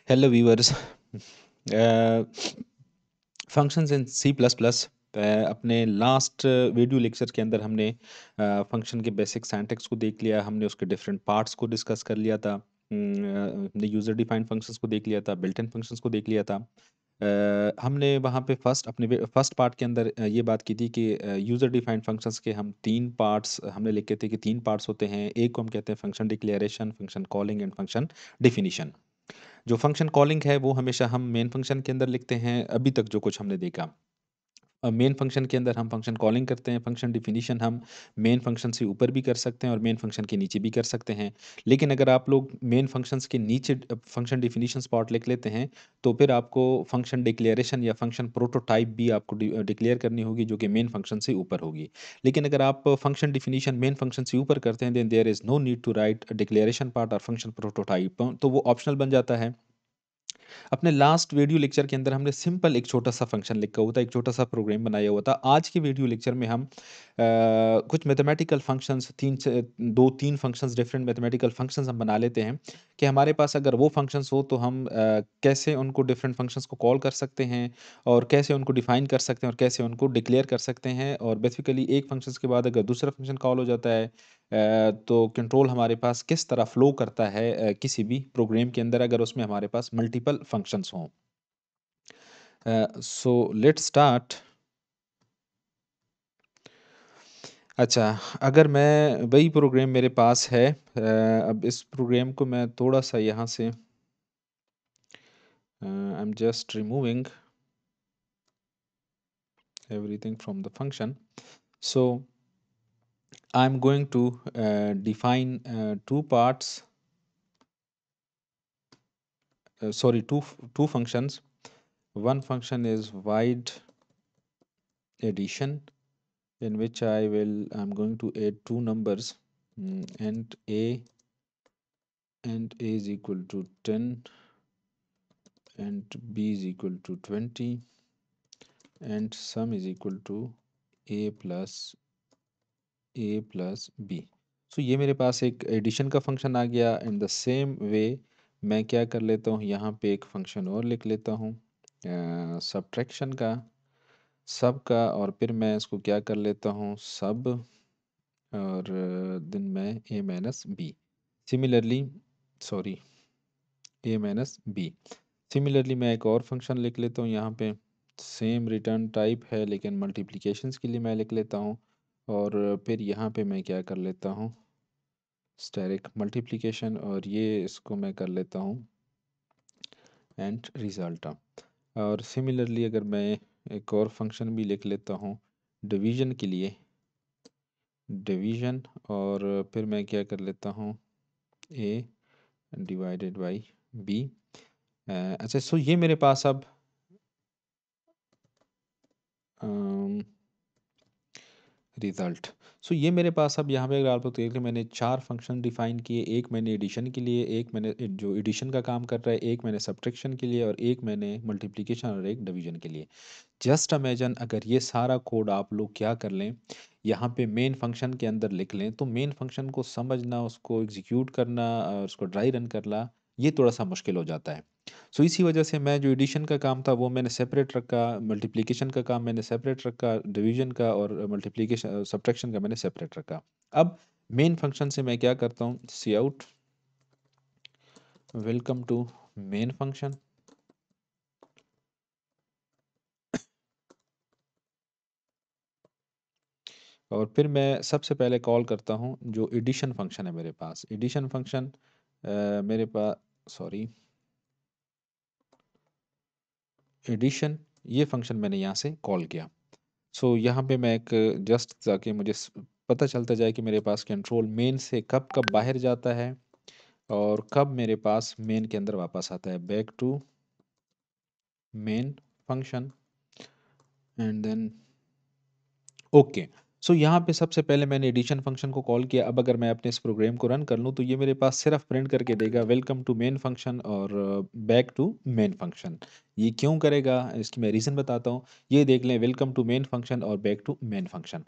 Hello viewers. Functions in C plus plus. अपने last video lecture के अंदर हमने फंक्शन के बेसिक सिंटैक्स को देख लिया, हमने उसके डिफरेंट पार्ट्स को डिस्कस कर लिया था। हमने यूज़र डिफाइंड फंक्शंस को देख लिया था, बिल्ट इन फंक्शंस को देख लिया था। हमने वहाँ पे फर्स्ट पार्ट के अंदर ये बात की थी कि यूज़र डिफाइंड फंक्शंस के हम तीन पार्ट्स हमने लिखे थे कि तीन पार्ट्स होते हैं। एक को हम कहते हैं function declaration, function calling and function definition. जो फंक्शन कॉलिंग है वो हमेशा हम मेन फंक्शन के अंदर लिखते हैं, अभी तक जो कुछ हमने देखा। मेन फंक्शन के अंदर हम फंक्शन कॉलिंग करते हैं, फंक्शन डिफिनीशन हम मेन फंक्शन से ऊपर भी कर सकते हैं और मेन फंक्शन के नीचे भी कर सकते हैं। लेकिन अगर आप लोग मेन फंक्शंस के नीचे फंक्शन डिफिनीशन पार्ट लिख लेते हैं, तो फिर आपको फंक्शन डिक्लेरेशन या फंक्शन प्रोटोटाइप भी आपको डिक्लेयर करनी होगी, जो कि मेन फंक्शन से ऊपर होगी। लेकिन अगर आप फंक्शन डिफिनीशन मेन फंक्शन से ऊपर करते हैं, then there is no need to write declaration part और फंक्शन प्रोटोटाइप, तो वो ऑप्शनल बन जाता है। अपने लास्ट वीडियो लेक्चर के अंदर हमने सिंपल एक छोटा सा फंक्शन लिखा हुआ था, एक छोटा सा प्रोग्राम बनाया हुआ था। आज के वीडियो लेक्चर में हम कुछ मैथमेटिकल फंक्शंस, तीन से दो तीन फंक्शंस, डिफरेंट मैथमेटिकल फंक्शंस हम बना लेते हैं कि हमारे पास अगर वो फंक्शंस हो तो हम कैसे उनको डिफरेंट फंक्शंस को कॉल कर सकते हैं और कैसे उनको डिफाइन कर सकते हैं और कैसे उनको डिक्लेयर कर सकते हैं। और बेसिकली एक फंक्शंस के बाद अगर दूसरा फंक्शन कॉल हो जाता है, तो कंट्रोल हमारे पास किस तरह फ्लो करता है किसी भी प्रोग्राम के अंदर, अगर उसमें हमारे पास मल्टीपल फंक्शंस हों। So let's start. अच्छा, अगर मैं वही प्रोग्राम मेरे पास है, अब इस प्रोग्राम को मैं थोड़ा सा यहाँ से I am just removing everything from the function. So I'm going to define two parts, sorry, two functions. One function is wide addition, in which I'm going to add two numbers, and a is equal to 10 and b is equal to 20 and sum is equal to a plus b. सो ये मेरे पास एक addition का function आ गया। In the same way मैं क्या कर लेता हूँ, यहाँ पे एक फंक्शन और लिख लेता हूँ सब्ट्रैक्शन का, सब का, और फिर मैं इसको क्या कर लेता हूँ, सब, और दिन में ए माइनस बी। सिमिलरली, सॉरी, ए माइनस बी। सिमिलरली मैं एक और फंक्शन लिख लेता हूँ यहाँ पे, सेम रिटर्न टाइप है लेकिन मल्टीप्लिकेशंस के लिए मैं लिख लेता हूँ। और फिर यहाँ पे मैं क्या कर लेता हूँ, स्टेरिक मल्टीप्लिकेशन, और ये इसको मैं कर लेता हूँ एंड रिजल्ट। और सिमिलरली अगर मैं एक और फंक्शन भी लिख लेता हूँ डिवीजन के लिए, डिवीजन, और फिर मैं क्या कर लेता हूँ, ए डिवाइडेड बाई बी। अच्छा, सो ये मेरे पास अब रिज़ल्ट। सो ये मेरे पास अब यहाँ पे अगर आप लोग देख लें, मैंने चार फंक्शन डिफाइन किए। एक मैंने एडिशन के लिए, एक मैंने जो एडिशन का काम कर रहा है, एक मैंने सब्ट्रैक्शन के लिए, और एक मैंने मल्टीप्लिकेशन और एक डिवीजन के लिए। जस्ट इमेजिन अगर ये सारा कोड आप लोग क्या कर लें, यहाँ पे मेन फंक्शन के अंदर लिख लें, तो मेन फंक्शन को समझना, उसको एग्जीक्यूट करना और उसको ड्राई रन करना, ये थोड़ा सा मुश्किल हो जाता है। सो इसी वजह से मैं जो एडिशन का काम था वो मैंने सेपरेट रखा, मल्टीप्लिकेशन का काम मैंने सेपरेट रखा, डिवीजन का और मल्टीप्लिकेशन सब्ट्रैक्शन का मैंने सेपरेट रखा। अब मेन फंक्शन से मैं क्या करता हूँ, cout welcome to main function, और फिर मैं सबसे पहले कॉल करता हूँ जो एडिशन फंक्शन है मेरे पास। एडिशन फंक्शन मेरे पास, सॉरी, एडिशन, ये फंक्शन मैंने यहाँ से कॉल किया। सो यहाँ पे मैं एक जस्ट ताकि मुझे पता चलता जाए कि मेरे पास कंट्रोल मेन से कब कब बाहर जाता है और कब मेरे पास मेन के अंदर वापस आता है। Back to main function and then okay. So यहाँ पे सबसे पहले मैंने एडिशन फंक्शन को कॉल किया। अब अगर मैं अपने इस प्रोग्राम को रन कर लूँ तो ये मेरे पास सिर्फ प्रिंट करके देगा वेलकम टू मेन फंक्शन और बैक टू मेन फंक्शन। ये क्यों करेगा, इसकी मैं रीज़न बताता हूँ। ये देख लें, वेलकम टू मेन फंक्शन और बैक टू मेन फंक्शन।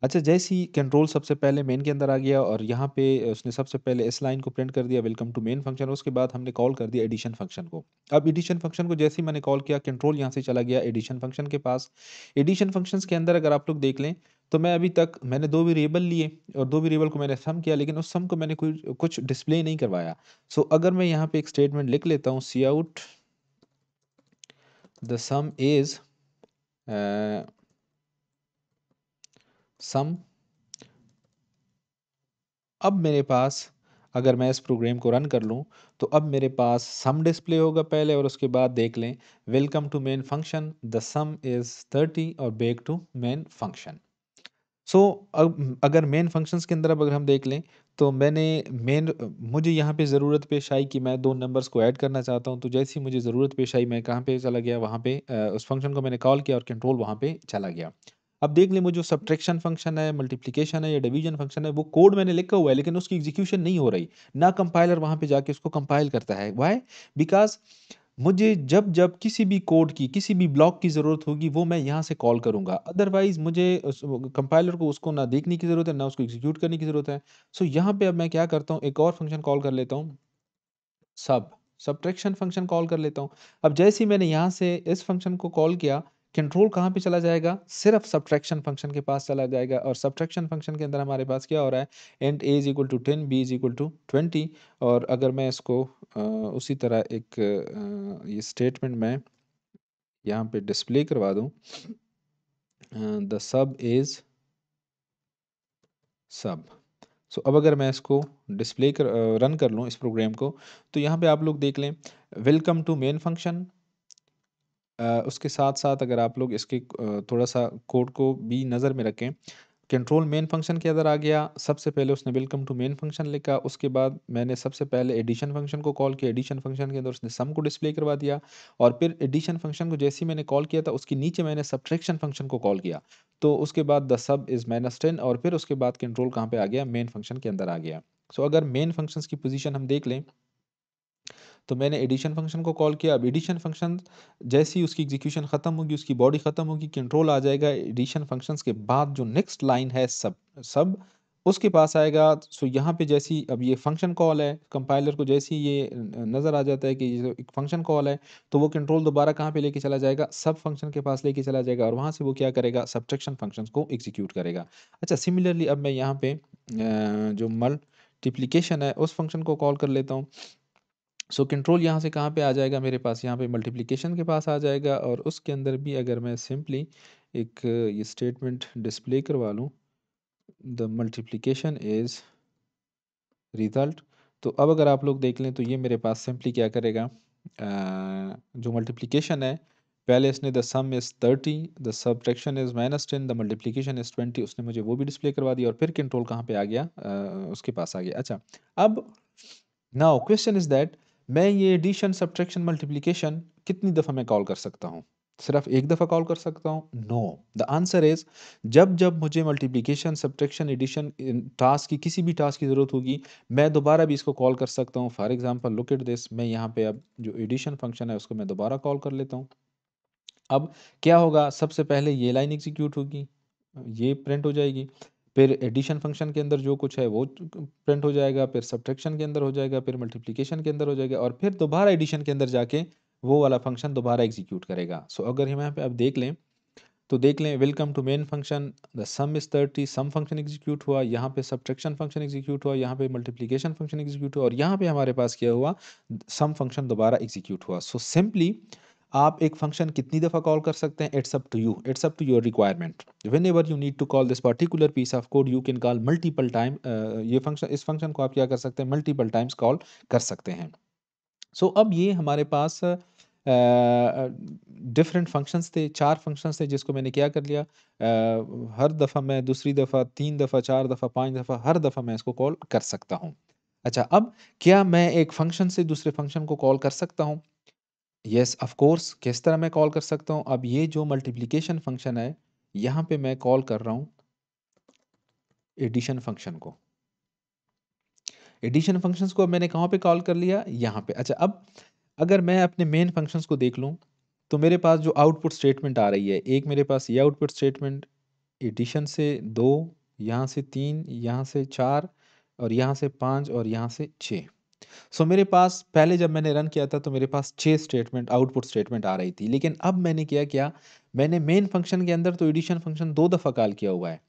अच्छा, जैसे ही कंट्रोल सबसे पहले मेन के अंदर आ गया और यहाँ पे उसने सबसे पहले इस लाइन को प्रिंट कर दिया वेलकम टू मेन फंक्शन, उसके बाद हमने कॉल कर दिया एडिशन फंक्शन को। अब एडिशन फंक्शन को जैसे ही मैंने कॉल किया, कंट्रोल यहाँ से चला गया एडिशन फंक्शन के पास। एडिशन फंक्शंस के अंदर अगर आप लोग देख लें, तो मैं अभी तक मैंने 2 वेरिएबल लिए और 2 वेरिएबल को मैंने सम किया, लेकिन उस सम को मैंने कुछ कुछ डिस्प्ले नहीं करवाया। सो अगर मैं यहाँ पे एक स्टेटमेंट लिख लेता हूँ, cout the sum is sum. अब मेरे पास, अगर मैं इस प्रोग्राम को रन कर लूँ, तो अब मेरे पास सम डिस्प्ले होगा पहले और उसके बाद देख लें welcome to main function the sum is 30 और back to main function. So अब अगर मेन फंक्शंस के अंदर अब अगर हम देख लें, तो मैंने मेन मुझे यहाँ पे ज़रूरत पेश आई कि मैं 2 नंबर्स को ऐड करना चाहता हूँ, तो जैसे ही मुझे ज़रूरत पेश आई मैं कहाँ पे चला गया, वहाँ पे उस फंक्शन को मैंने कॉल किया और कंट्रोल वहाँ पे चला गया। अब देख लें, वो जो सब्ट्रैक्शन फंक्शन है, मल्टीप्लिकेशन है या डिवीजन फंक्शन है, वो कोड मैंने लिखा हुआ है लेकिन उसकी एग्जीक्यूशन नहीं हो रही। ना कंपाइलर वहाँ पे जाके उसको कंपाइल करता है। व्हाई? बिकॉज़ मुझे जब-जब किसी भी कोड की, किसी भी ब्लॉक की ज़रूरत होगी, वो मैं यहाँ से कॉल करूँगा। अदरवाइज़ मुझे उस वो कंपाइलर को उसको ना देखने की ज़रूरत है, ना उसको एग्ज़ीक्यूट करने की ज़रूरत है। सो यहाँ पे अब मैं क्या करता हूँ, एक और फंक्शन कॉल कर लेता हूँ, सब सब्ट्रैक्शन फंक्शन कॉल कर लेता हूँ। अब जैसे ही मैंने यहाँ से इस फंक्शन को कॉल किया, कंट्रोल कहाँ पे चला जाएगा? सिर्फ़ सब्ट्रैक्शन फंक्शन के पास चला जाएगा और सब्ट्रैक्शन फंक्शन के अंदर हमारे पास क्या हो रहा है? Int a is equal to 10, b is equal to 20। और अगर मैं इसको उसी तरह एक ये स्टेटमेंट मैं यहाँ पे डिस्प्ले करवा दूँ, द सब इज़ सब। सो अब अगर मैं इसको रन कर लूँ इस प्रोग्राम को, तो यहाँ पे आप लोग देख लें वेलकम टू मेन फंक्शन। उसके साथ-साथ अगर आप लोग इसके थोड़ा-सा कोड को भी नज़र में रखें, कंट्रोल मेन फंक्शन के अंदर आ गया, सबसे पहले उसने वेलकम टू मेन फंक्शन लिखा, उसके बाद मैंने सबसे पहले एडिशन फंक्शन को कॉल किया, एडिशन फंक्शन के अंदर उसने सम को डिस्प्ले करवा दिया और फिर एडिशन फंक्शन को जैसे ही मैंने कॉल किया था, उसके नीचे मैंने सब्ट्रैक्शन फंक्शन को कॉल किया। तो उसके बाद द सब इज़ -10 और फिर उसके बाद कंट्रोल कहाँ पे आ गया? मेन फंक्शन के अंदर आ गया। सो अगर मेन फंक्शंस की पोज़ीशन हम देख लें, तो मैंने एडिशन फंक्शन को कॉल किया। अब एडिशन फंक्शन जैसे ही उसकी एग्जीक्यूशन खत्म होगी, उसकी बॉडी खत्म होगी, कंट्रोल आ जाएगा एडिशन फंक्शंस के बाद जो नेक्स्ट लाइन है सब सब उसके पास आएगा। सो यहाँ पे जैसी अब ये फंक्शन कॉल है, कंपाइलर को जैसे ही ये नज़र आ जाता है कि ये जो एक फंक्शन कॉल है, तो वो कंट्रोल दोबारा कहाँ पे लेके चला जाएगा? सब फंक्शन के पास लेके चला जाएगा और वहाँ से वो क्या करेगा? सब्ट्रैक्शन फंक्शंस को एग्जीक्यूट करेगा। अच्छा, सिमिलरली अब मैं यहाँ पे जो मल्टीप्लिकेशन है उस फंक्शन को कॉल कर लेता हूँ। सो कंट्रोल यहाँ से कहाँ पे आ जाएगा मेरे पास? यहाँ पे मल्टीप्लिकेशन के पास आ जाएगा और उसके अंदर भी अगर मैं सिंपली एक ये स्टेटमेंट डिस्प्ले करवा लूँ, द मल्टीप्लिकेशन इज़ रिज़ल्ट। तो अब अगर आप लोग देख लें, तो ये मेरे पास सिंपली क्या करेगा, जो मल्टीप्लिकेशन है, पहले इसने the sum is 30, the subtraction is -10, the multiplication is 20, उसने मुझे वो भी डिस्प्ले करवा दिया और फिर कंट्रोल कहाँ पे आ गया? उसके पास आ गया। अच्छा, अब नाउ क्वेश्चन इज़ दैट मैं ये एडिशन, सब्ट्रैक्शन, मल्टीप्लिकेशन कितनी दफ़ा मैं कॉल कर सकता हूँ? सिर्फ़ 1 दफ़ा कॉल कर सकता हूँ? नो, द आंसर इज़ जब-जब मुझे multiplication, subtraction, addition in task की किसी भी टास्क की ज़रूरत होगी, मैं दोबारा भी इसको कॉल कर सकता हूँ। For example look at this, मैं यहाँ पे अब जो एडिशन फंक्शन है उसको मैं दोबारा कॉल कर लेता हूँ। अब क्या होगा, सबसे पहले ये लाइन एग्ज़ीक्यूट होगी, ये प्रिंट हो जाएगी, फिर एडिशन फ़ंक्शन के अंदर जो कुछ है वो प्रिंट हो जाएगा, फिर सब्ट्रैक्शन के अंदर हो जाएगा, फिर मल्टीप्लिकेशन के अंदर हो जाएगा और फिर दोबारा एडिशन के अंदर जाके वो वाला फ़ंक्शन दोबारा एग्ज़ीक्यूट करेगा। सो अगर हम यहाँ पे अब देख लें, तो देख लें welcome to main function, the sum is 30, sum function execute हुआ, यहाँ पे सब्ट्रैक्शन फंक्शन एग्ज़ीक्यूट हुआ, यहाँ पे मल्टीप्लिकेशन फंक्शन एग्ज़ीक्यूट हुआ और यहाँ पे हमारे पास क्या हुआ, सम फंक्शन दोबारा एग्ज़ीक्यूट हुआ। सो सिंपली आप एक फंक्शन कितनी दफ़ा कॉल कर सकते हैं? It's up to you, it's up to your requirement. Whenever you need to call this particular piece of code, you can call multiple time. ये फंक्शन, इस फंक्शन को आप क्या कर सकते हैं? मल्टीपल टाइम्स कॉल कर सकते हैं। सो अब ये हमारे पास डिफरेंट फंक्शंस थे, 4 फंक्शंस थे जिसको मैंने क्या कर लिया, हर दफ़ा मैं दूसरी दफ़ा, 3 दफ़ा, 4 दफ़ा, 5 दफ़ा, हर दफ़ा मैं इसको कॉल कर सकता हूँ। अच्छा, अब क्या मैं एक फंक्शन से दूसरे फंक्शन को कॉल कर सकता हूँ? Yes, of course. किस तरह मैं कॉल कर सकता हूँ? अब ये जो मल्टीप्लिकेशन फंक्शन है, यहाँ पे मैं कॉल कर रहा हूँ एडिशन फंक्शन को। एडिशन फंक्शंस को अब मैंने कहाँ पे कॉल कर लिया? यहाँ पे। अच्छा, अब अगर मैं अपने मेन फंक्शंस को देख लूँ, तो मेरे पास जो आउटपुट स्टेटमेंट आ रही है, एक मेरे पास ये आउटपुट स्टेटमेंट एडिशन से 2, यहाँ से 3, यहाँ से 4 और यहाँ से 5 और यहाँ से 6। सो मेरे पास पहले जब मैंने रन किया था तो मेरे पास 6 स्टेटमेंट आउटपुट स्टेटमेंट आ रही थी। लेकिन अब मैंने किया, मैंने मेन फंक्शन के अंदर तो एडिशन फंक्शन 2 दफ़ा कॉल किया हुआ है।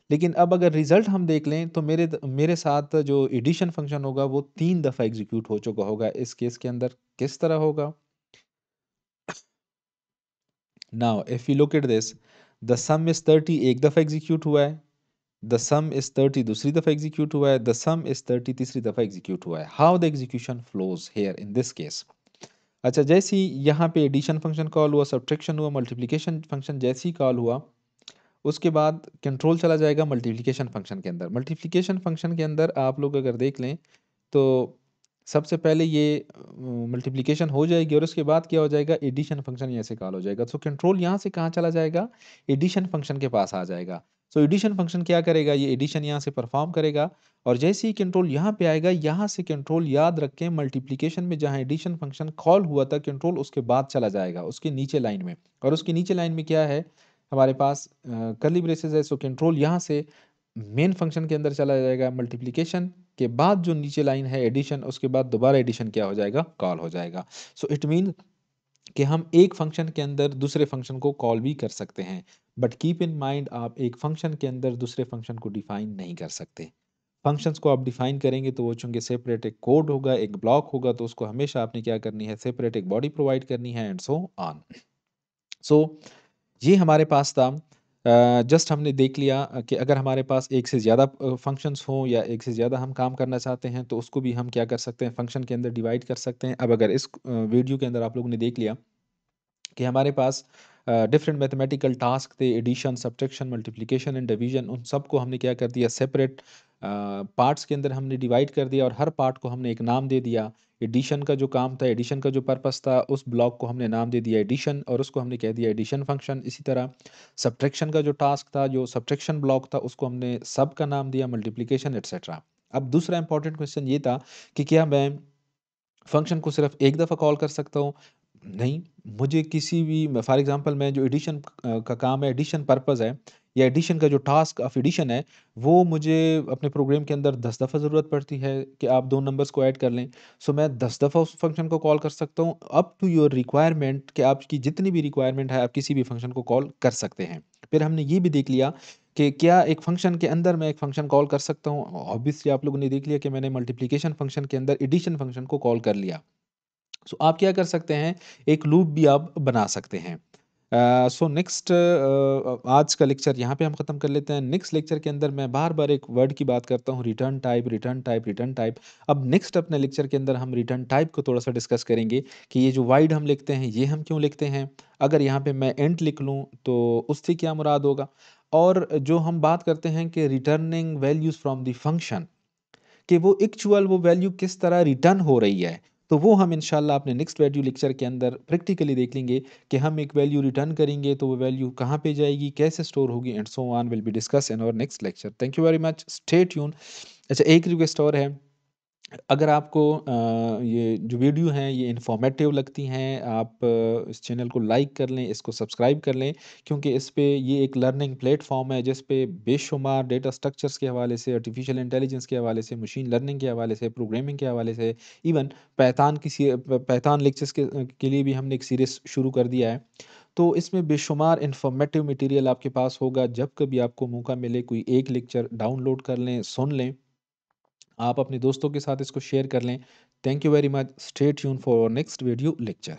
लेकिन अब अगर रिज़ल्ट हम देख लें तो मेरे साथ जो एडिशन फंक्शन होगा वो 3 दफ़ा एग्ज़ीक्यूट हो चुका होगा इस केस के अंदर। किस तरह होगा? Now if you look at this, the sum is 30 एक दफ़ा एग्ज़ीक्यूट हुआ है, द सम इज़ 30 दूसरी दफ़ा एग्ज़ीक्यूट हुआ है, द सम इज़ 30 तीसरी दफ़ा एग्ज़ीक्यूट हुआ है। How the execution flows here in this case? अच्छा, जैसे ही यहाँ पे एडिशन फंक्शन कॉल हुआ, सब्ट्रैक्शन हुआ, मल्टीप्लिकेशन फंक्शन जैसे ही कॉल हुआ, उसके बाद कंट्रोल चला जाएगा मल्टीप्लिकेशन फंक्शन के अंदर। मल्टीप्लिकेशन फंक्शन के अंदर आप लोग अगर देख लें तो सबसे पहले ये मल्टीप्लिकेशन हो जाएगी और उसके बाद क्या हो जाएगा, एडिशन फंक्शन यहाँ से कॉल हो जाएगा। सो कंट्रोल यहाँ से कहाँ चला जाएगा, एडिशन फंक्शन के पास आ जाएगा। सो एडिशन फंक्शन क्या करेगा, ये एडिशन यहाँ से परफॉर्म करेगा और जैसे ही कंट्रोल यहाँ पे आएगा, यहाँ से कंट्रोल याद रखें मल्टीप्लिकेशन में जहाँ एडिशन फंक्शन कॉल हुआ था, कंट्रोल उसके बाद चला जाएगा उसके नीचे लाइन में। और उसके नीचे लाइन में क्या है हमारे पास, कर्ली ब्रेसेस है। सो कंट्रोल यहाँ से मेन फंक्शन के अंदर चला जाएगा, मल्टीप्लिकेशन के बाद जो नीचे लाइन है एडिशन, उसके बाद दोबारा एडिशन क्या हो जाएगा, कॉल हो जाएगा। सो इट मीन कि हम एक फंक्शन के अंदर दूसरे फंक्शन को कॉल भी कर सकते हैं। बट कीप इन माइंड, आप एक फंक्शन के अंदर दूसरे फंक्शन को डिफाइन नहीं कर सकते। फंक्शंस को आप डिफाइन करेंगे तो वो चूंकि सेपरेट एक कोड होगा, एक ब्लॉक होगा, तो उसको हमेशा आपने क्या करनी है, सेपरेट एक बॉडी प्रोवाइड करनी है एंड सो ऑन। सो ये हमारे पास था। जस्ट हमने देख लिया कि अगर हमारे पास एक से ज़्यादा फंक्शंस हों या एक से ज़्यादा हम काम करना चाहते हैं तो उसको भी हम क्या कर सकते हैं, फंक्शन के अंदर डिवाइड कर सकते हैं। अब अगर इस वीडियो के अंदर आप लोगों ने देख लिया कि हमारे पास डिफरेंट मैथमेटिकल टास्क थे, addition, subtraction, multiplication and division, उन सबको हमने क्या कर दिया, सेपरेट पार्ट्स के अंदर हमने डिवाइड कर दिया और हर पार्ट को हमने एक नाम दे दिया। एडिशन का जो काम था, एडिशन का जो पर्पस था, उस ब्लॉक को हमने नाम दे दिया एडिशन और उसको हमने कह दिया एडिशन फंक्शन। इसी तरह सब्ट्रैक्शन का जो टास्क था, जो सब्ट्रैक्शन ब्लॉक था, उसको हमने सब का नाम दिया मल्टीप्लिकेशन एटसेट्रा। अब दूसरा इंपॉर्टेंट क्वेश्चन ये था कि क्या मैं फंक्शन को सिर्फ एक दफ़ा कॉल कर सकता हूँ? नहीं, मुझे किसी भी फॉर एग्ज़ाम्पल मैं जो एडिशन का काम है, एडिशन पर्पज़ है या एडिशन का जो टास्क ऑफ एडिशन है, वो मुझे अपने प्रोग्राम के अंदर 10 दफ़ा ज़रूरत पड़ती है कि आप 2 नंबर्स को ऐड कर लें। सो मैं 10 दफ़ा उस फंक्शन को कॉल कर सकता हूँ, अप टू योर रिक्वायरमेंट कि आपकी जितनी भी रिक्वायरमेंट है, आप किसी भी फंक्शन को कॉल कर सकते हैं। फिर हमने ये भी देख लिया कि क्या एक फंक्शन के अंदर मैं एक फंक्शन कॉल कर सकता हूँ? ऑब्वियसली आप लोगों ने देख लिया कि मैंने मल्टीप्लिकेशन फंक्शन के अंदर एडिशन फंक्शन को कॉल कर लिया। सो आप क्या कर सकते हैं, एक लूप भी आप बना सकते हैं। सो नेक्स्ट आज का लेक्चर यहाँ पे हम ख़त्म कर लेते हैं। नेक्स्ट लेक्चर के अंदर मैं बार-बार एक वर्ड की बात करता हूँ, return type, return type, return type. अब नेक्स्ट अपने लेक्चर के अंदर हम रिटर्न टाइप को थोड़ा-सा डिस्कस करेंगे कि ये जो वॉइड हम लिखते हैं, ये हम क्यों लिखते हैं? अगर यहाँ पे मैं इंट लिख लूँ, तो उससे क्या मुराद होगा? और जो हम बात करते हैं कि returning values from the function, कि वो एक्चुअल वो वैल्यू किस तरह रिटर्न हो रही है। तो वो हम इंशाल्लाह अपने नेक्स्ट वैल्यू लेक्चर के अंदर प्रैक्टिकली देख लेंगे कि हम एक वैल्यू रिटर्न करेंगे तो वो वैल्यू कहाँ पे जाएगी, कैसे स्टोर होगी and so on will be discuss in our next lecture. Thank you very much, stay tune. अच्छा, एक रिक्वेस्ट और है, अगर आपको ये जो वीडियो हैं ये इन्फॉर्मेटिव लगती हैं, आप इस चैनल को लाइक कर लें, इसको सब्सक्राइब कर लें, क्योंकि इस पे ये एक लर्निंग प्लेटफॉर्म है जिस पे बेशुमार डेटा स्ट्रक्चर्स के हवाले से, आर्टिफिशियल इंटेलिजेंस के हवाले से, मशीन लर्निंग के हवाले से, प्रोग्रामिंग के हवाले से, इवन पाइथन लेक्चर्स के लिए भी हमने एक सीरीज़ शुरू कर दिया है। तो इसमें बेशुमार इन्फॉर्मेटिव मटेरियल आपके पास होगा। जब कभी आपको मौका मिले कोई एक लेक्चर डाउनलोड कर लें, सुन लें, आप अपने दोस्तों के साथ इसको शेयर कर लें। Thank you very much, stay tune for next video lecture.